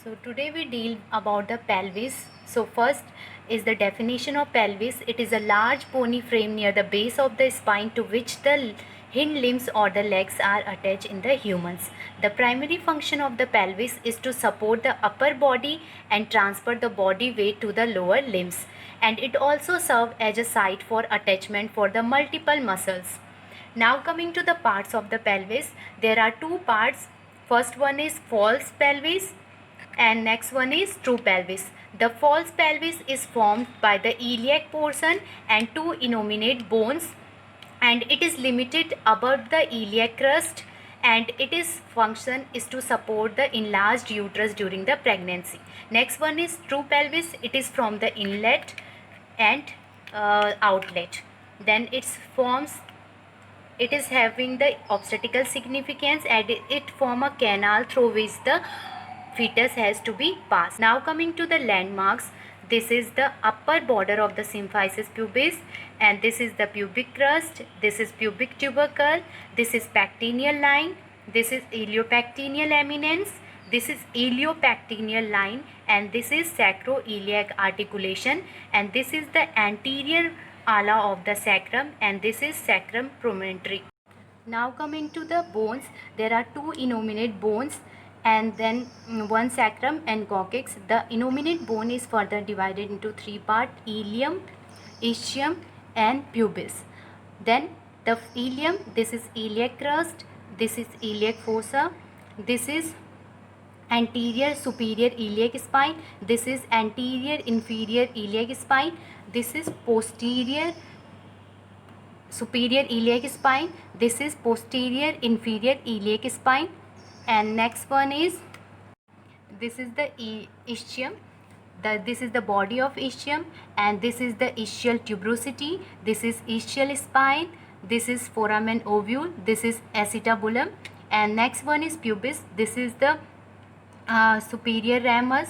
So today we deal about the pelvis. So first is the definition of pelvis. It is a large bony frame near the base of the spine to which the hind limbs or the legs are attached in the humans. The primary function of the pelvis is to support the upper body and transfer the body weight to the lower limbs. And it also serves as a site for attachment for the multiple muscles. Now coming to the parts of the pelvis, there are two parts. First one is false pelvis and next one is true pelvis. The false pelvis is formed by the iliac portion and two innominate bones, and it is limited above the iliac crest, and its function is to support the enlarged uterus during the pregnancy. Next one is true pelvis. It is from the inlet and outlet. Then it is having the obstetrical significance and it form a canal through which the fetus has to be passed. Now coming to the landmarks, this is the upper border of the symphysis pubis, and this is the pubic crust, this is pubic tubercle, this is pectineal line, this is iliopectineal eminence, this is iliopectineal line, and this is sacroiliac articulation, and this is the anterior ala of the sacrum, and this is sacrum promontory. Now coming to the bones, there are two innominate bones and then one sacrum and coccyx. The innominate bone is further divided into three parts: ilium, ischium and pubis. Then the ilium, this is iliac crust, this is iliac fossa, this is anterior superior iliac spine, this is anterior inferior iliac spine, this is posterior superior iliac spine, this is posterior inferior iliac spine, and next one is this is the ischium. This is the body of ischium, and this is the ischial tuberosity, this is ischial spine, this is foramen ovule, this is acetabulum, and next one is pubis. This is the superior ramus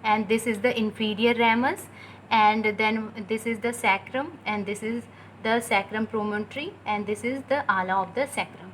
and this is the inferior ramus, and then this is the sacrum and this is the sacrum promontory, and this is the ala of the sacrum.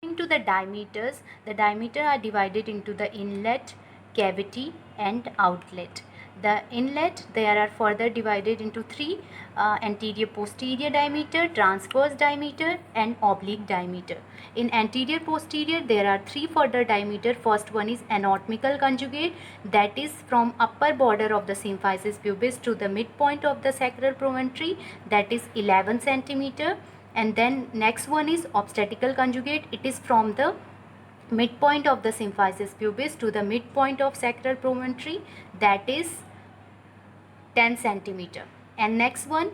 Into the diameters, the diameter are divided into the inlet, cavity and outlet. The inlet, there are further divided into three: anterior posterior diameter, transverse diameter and oblique diameter. In anterior posterior there are three further diameter. First one is anatomical conjugate, that is from upper border of the symphysis pubis to the midpoint of the sacral promontory, that is 11 centimeter. And then next one is obstetrical conjugate. It is from the midpoint of the symphysis pubis to the midpoint of sacral promontory, that is 10 centimeter. And next one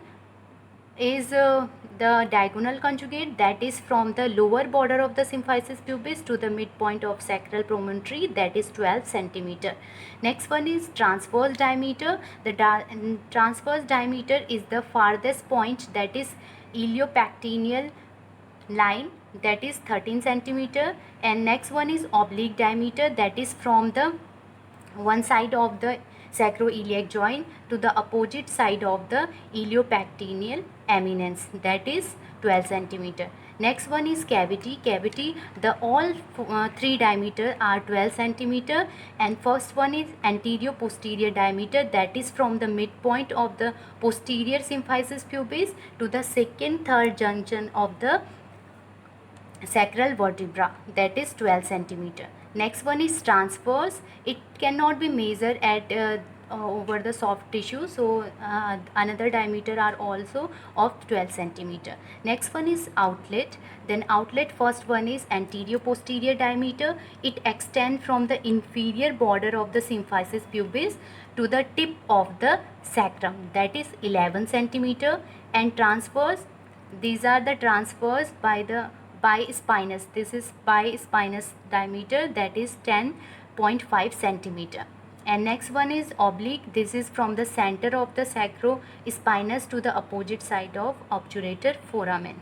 is the diagonal conjugate, that is from the lower border of the symphysis pubis to the midpoint of sacral promontory, that is 12 centimeter. Next one is transverse diameter. The transverse diameter is the farthest point, that is iliopectineal line, that is 13 centimeter. And next one is oblique diameter, that is from the one side of the sacroiliac joint to the opposite side of the iliopectineal eminence, that is 12 centimeter. Next one is cavity. Cavity, the all three diameter are 12 centimeter, and first one is anterior posterior diameter, that is from the midpoint of the posterior symphysis pubis to the second third junction of the sacral vertebra, that is 12 centimeter. Next one is transverse. It cannot be measured at over the soft tissue, so another diameter are also of 12 centimeter. Next one is outlet. Then outlet, first one is anterior posterior diameter. It extends from the inferior border of the symphysis pubis to the tip of the sacrum, that is 11 centimeter. And transverse, these are the transverse by the bispinous. This is bispinous diameter, that is 10.5 centimeter. And next one is oblique. This is from the center of the sacrospinous to the opposite side of obturator foramen.